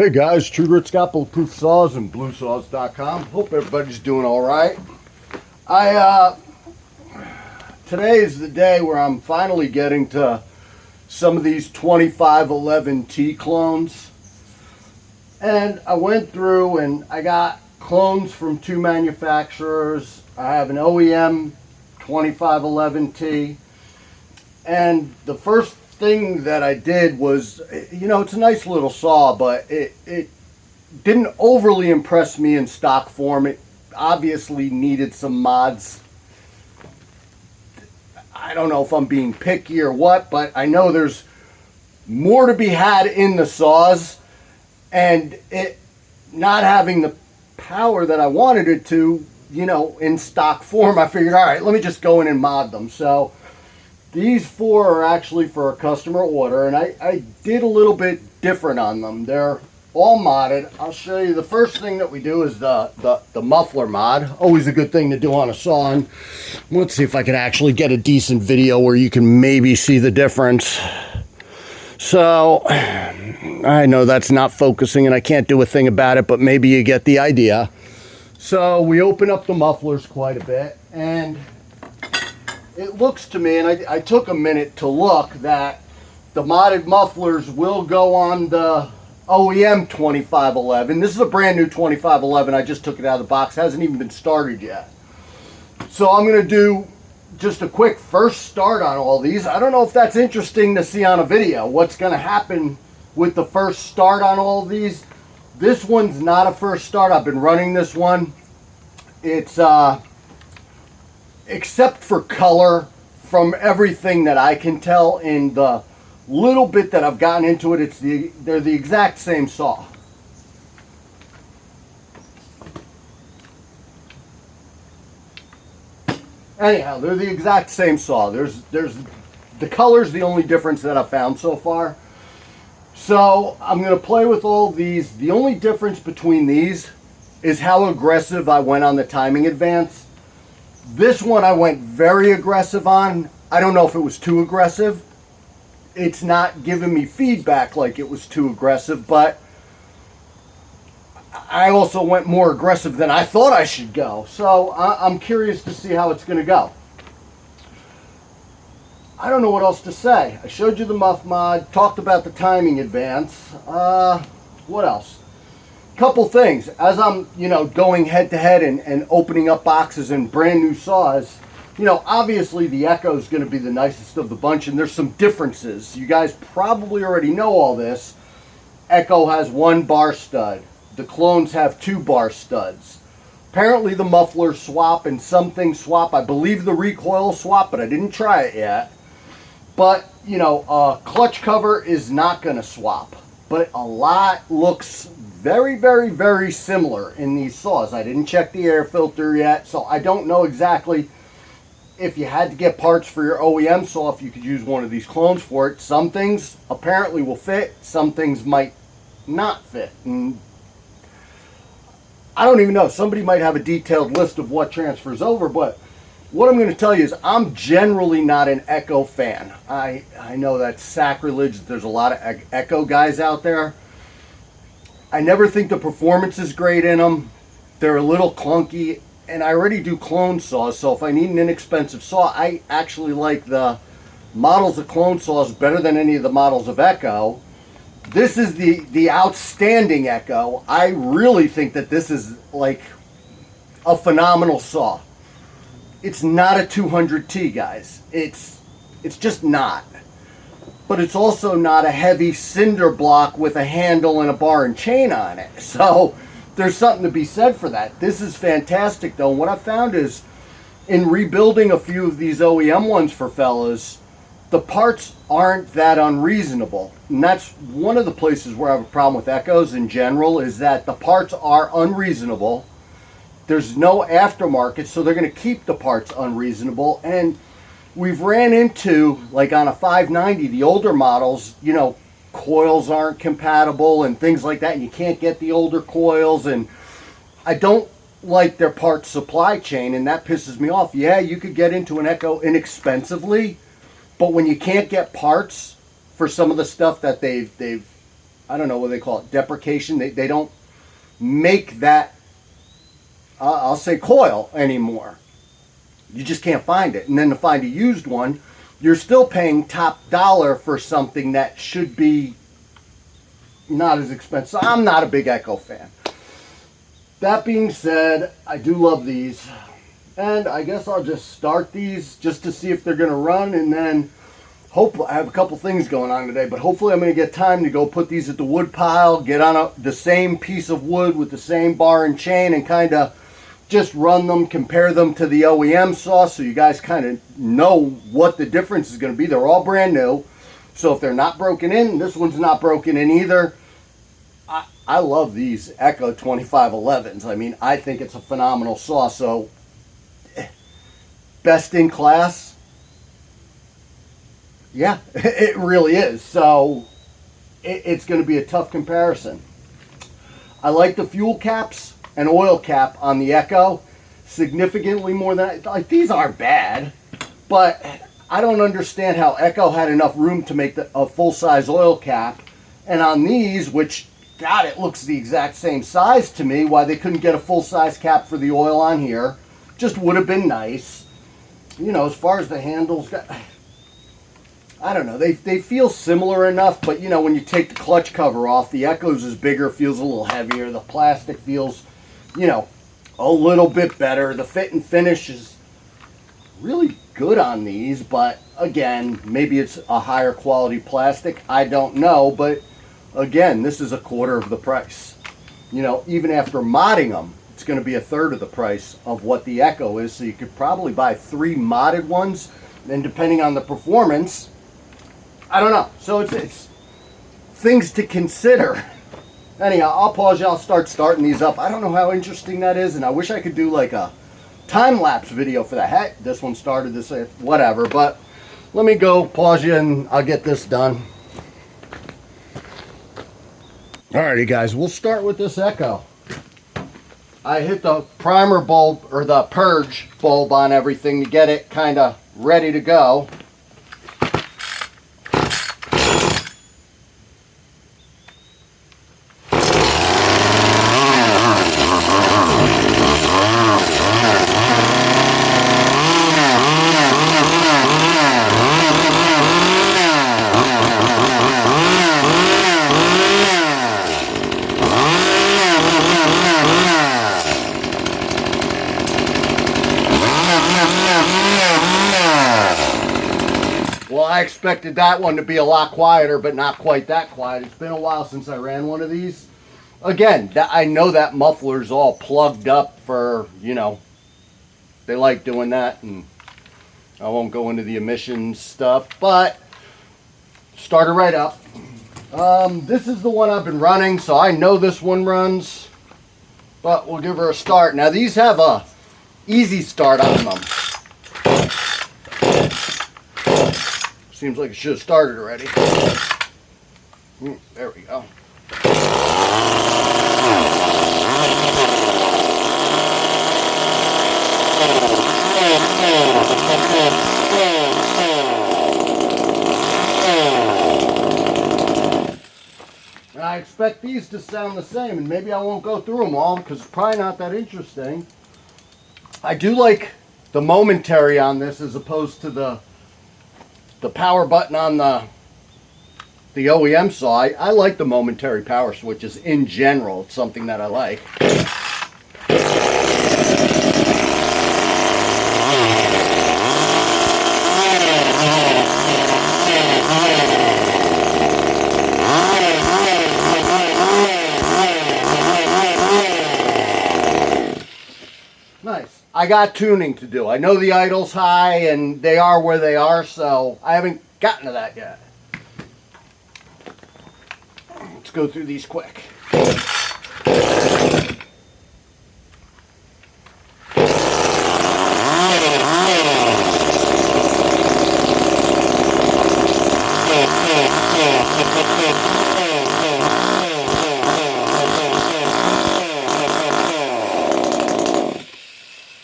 Hey guys, True Grit's got Bulletproof Saws and BlueSaws.com. Hope everybody's doing all right. Today is the day where I'm finally getting to some of these 2511T clones. And I went through and I got clones from two manufacturers. I have an OEM 2511T. And the first thing that I did was, it's a nice little saw, but it didn't overly impress me in stock form. It obviously needed some mods. I don't know if I'm being picky or what, but I know there's more to be had in the saws, and it not having the power that I wanted it to, in stock form, I figured, all right, let me just go in and mod them. So these four are actually for a customer order, and I did a little bit different on them. They're all modded. I'll show you. The first thing that we do is the muffler mod. Always a good thing to do on a saw. And let's see if I can actually get a decent video where you can maybe see the difference. So I know that's not focusing and I can't do a thing about it, but maybe you get the idea. So we open up the mufflers quite a bit, and it looks to me, and I took a minute to look, that the modded mufflers will go on the OEM 2511. This is a brand new 2511. I just took it out of the box. Hasn't even been started yet. So I'm going to do just a quick first start on all these. I don't know if that's interesting to see on a video. What's going to happen with the first start on all of these. This one's not a first start. I've been running this one. It's except for color, from everything that I can tell in the little bit that I've gotten into it, they're the exact same saw. Anyhow, they're the exact same saw. There's the color's the only difference that I've found so far. So I'm going to play with all these. The only difference between these is how aggressive I went on the timing advance. This one I went very aggressive on. I don't know if it was too aggressive. It's not giving me feedback like it was too aggressive, but I also went more aggressive than I thought I should go. So I'm curious to see how it's going to go. I don't know what else to say. I showed you the muff mod, talked about the timing advance. What else? Couple things. As I'm going head to head and opening up boxes and brand new saws, obviously the Echo is going to be the nicest of the bunch, and there's some differences. You guys probably already know all this. Echo has 1 bar stud. The clones have 2 bar studs. Apparently the mufflers swap and some things swap. I believe the recoil swap, but I didn't try it yet. But clutch cover is not going to swap, but a lot looks very, very, very similar in these saws. I didn't check the air filter yet, so I don't know exactly if you had to get parts for your OEM saw, if you could use one of these clones for it. Some things apparently will fit, some things might not fit. And I don't even know. Somebody might have a detailed list of what transfers over, but what I'm going to tell you is I'm generally not an Echo fan. I know that's sacrilege. There's a lot of Echo guys out there. I never think the performance is great in them. They're a little clunky, and I already do clone saws, so if I need an inexpensive saw, I actually like the models of clone saws better than any of the models of Echo. This is the outstanding Echo. I really think that this is like a phenomenal saw. It's not a 200T, guys. It's just not. But it's also not a heavy cinder block with a handle and a bar and chain on it. So there's something to be said for that. This is fantastic, though. And what I found is, in rebuilding a few of these OEM ones for fellas, the parts aren't that unreasonable. And that's one of the places where I have a problem with Echoes in general, is that the parts are unreasonable. There's no aftermarket, so they're going to keep the parts unreasonable. And we've ran into, like on a 590, the older models, coils aren't compatible and things like that, and you can't get the older coils, and I don't like their parts supply chain, and that pisses me off. Yeah, you could get into an Echo inexpensively, but when you can't get parts for some of the stuff that they've I don't know what they call it, deprecation. They don't make that, I'll say, coil anymore. You just can't find it. And then to find a used one, you're still paying top dollar for something that should be not as expensive. I'm not a big Echo fan. That being said, I do love these. And I guess I'll just start these just to see if they're going to run, and then hopefully, I have a couple things going on today, but hopefully I'm going to get time to go put these at the wood pile, get on the same piece of wood with the same bar and chain, and kind of just run them, compare them to the OEM saw, so you guys kind of know what the difference is going to be. They're all brand new, so if they're not broken in, this one's not broken in either. I love these Echo 2511s. I mean, I think it's a phenomenal saw, so best in class. Yeah, it really is. So it's going to be a tough comparison. I like the fuel caps and oil cap on the Echo significantly more than, like, these aren't bad, but I don't understand how Echo had enough room to make a full-size oil cap, and on these, which, God, it looks the exact same size to me, why they couldn't get a full-size cap for the oil on here. Just would have been nice. You know, as far as the handles go, I don't know, they feel similar enough, but you know, when you take the clutch cover off, the Echo's is bigger, feels a little heavier, the plastic feels, you know, a little bit better. The fit and finish is really good on these, but again, maybe it's a higher quality plastic, I don't know, but again, this is a quarter of the price. You know, even after modding them, it's going to be a third of the price of what the Echo is, so you could probably buy 3 modded ones, and depending on the performance, I don't know. So it's things to consider. Anyhow, I'll pause you. I'll start starting these up. I don't know how interesting that is, and I wish I could do like a time-lapse video for that. Heck, this one started this way, whatever. But let me go pause you, and I'll get this done. Alrighty, guys. We'll start with this Echo. I hit the primer bulb, or the purge bulb on everything to get it kind of ready to go. Well, I expected that one to be a lot quieter, but not quite that quiet. It's been a while since I ran one of these. Again, I know that muffler's all plugged up for, you know, they like doing that, and I won't go into the emissions stuff, but started right up. This is the one I've been running, so I know this one runs, but we'll give her a start. Now, these have a easy start on them. Seems like it should have started already. There we go. And I expect these to sound the same, and maybe I won't go through them all because it's probably not that interesting. I do like the momentary on this as opposed to the power button on the OEM saw. I like the momentary power switches in general. It's something that I like. Nice. I got tuning to do. I know the idle's high and they are where they are, so I haven't gotten to that yet. Let's go through these quick.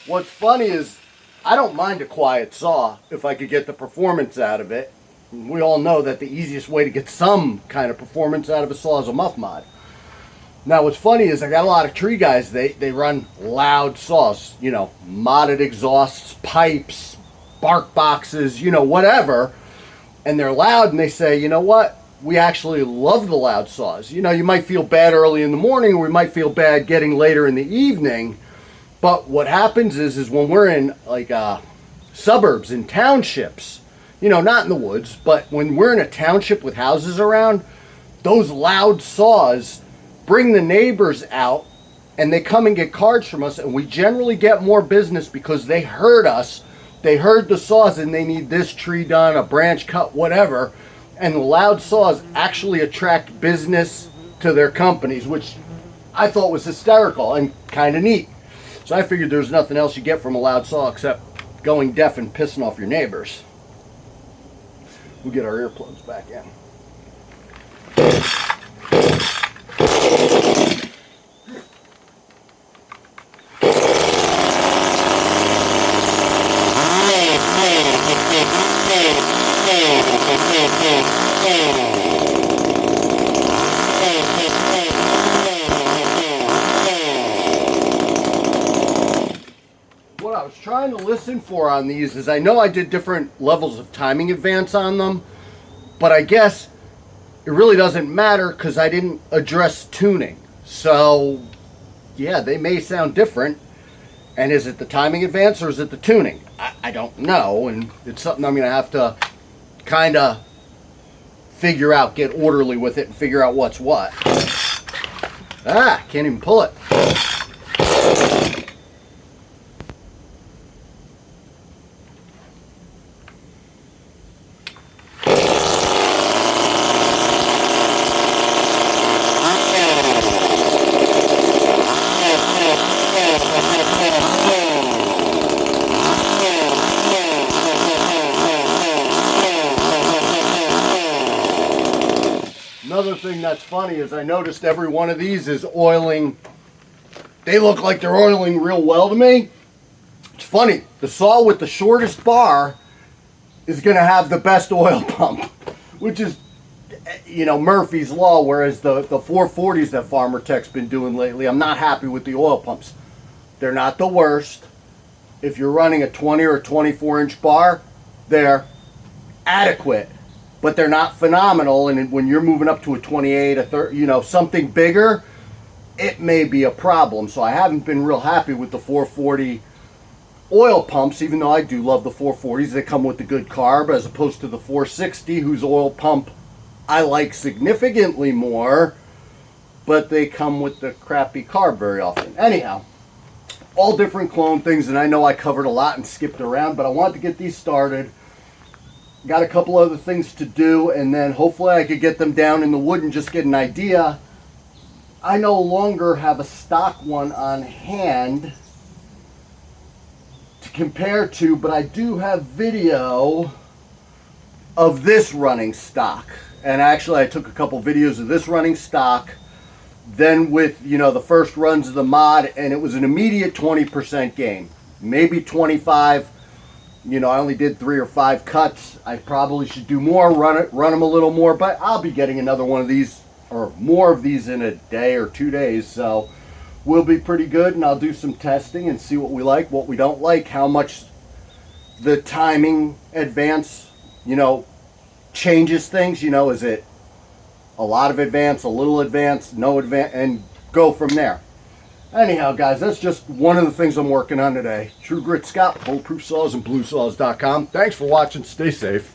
What's funny is I don't mind a quiet saw if I could get the performance out of it. We all know that the easiest way to get some kind of performance out of a saw is a muff mod. Now what's funny is I got a lot of tree guys, they run loud saws, you know, modded exhausts, pipes, bark boxes, you know, whatever. And they're loud and they say, you know what? We actually love the loud saws. You know, you might feel bad early in the morning, or we might feel bad getting later in the evening. But what happens is when we're in like suburbs and townships, you know, not in the woods, but when we're in a township with houses around, those loud saws bring the neighbors out and they come and get cards from us, and we generally get more business because they heard us. They heard the saws and they need this tree done, a branch cut, whatever. And the loud saws actually attract business to their companies, which I thought was hysterical and kind of neat. So I figured there's nothing else you get from a loud saw except going deaf and pissing off your neighbors. We'll get our earplugs back in. What I was trying to listen for on these is, I know I did different levels of timing advance on them, but I guess it really doesn't matter because I didn't address tuning. So yeah, they may sound different. And is it the timing advance or is it the tuning? I don't know, and it's something I'm going to have to kind of figure out, get orderly with it and figure out what's what. Can't even pull it. Another thing that's funny is I noticed every one of these is oiling. They look like they're oiling real well to me. It's funny, the saw with the shortest bar is going to have the best oil pump, which is, you know, Murphy's Law, whereas the 440s that Farmer Tech's been doing lately, I'm not happy with the oil pumps. They're not the worst. If you're running a 20 or a 24-inch bar, they're adequate. But they're not phenomenal, and when you're moving up to a 28, a 30, you know, something bigger, it may be a problem. So I haven't been real happy with the 440 oil pumps, even though I do love the 440s. They come with the good carb, as opposed to the 460, whose oil pump I like significantly more, but they come with the crappy carb very often. Anyhow, all different clone things, and I know I covered a lot and skipped around, but I wanted to get these started. Got a couple other things to do, and then hopefully I could get them down in the wood and just get an idea. I no longer have a stock one on hand to compare to, but I do have video of this running stock. And actually I took a couple videos of this running stock, then with, you know, the first runs of the mod, and it was an immediate 20% gain, maybe 25. You know, I only did 3 or 5 cuts. I probably should do more, run them a little more, but I'll be getting another one of these or more of these in a day or 2 days. So we'll be pretty good, and I'll do some testing and see what we like, what we don't like, how much the timing advance, you know, changes things. You know, is it a lot of advance, a little advance, no advance, and go from there. Anyhow, guys, that's just one of the things I'm working on today. True Grit Scott, Bulletproof Saws and BlueSaws.com. Thanks for watching. Stay safe.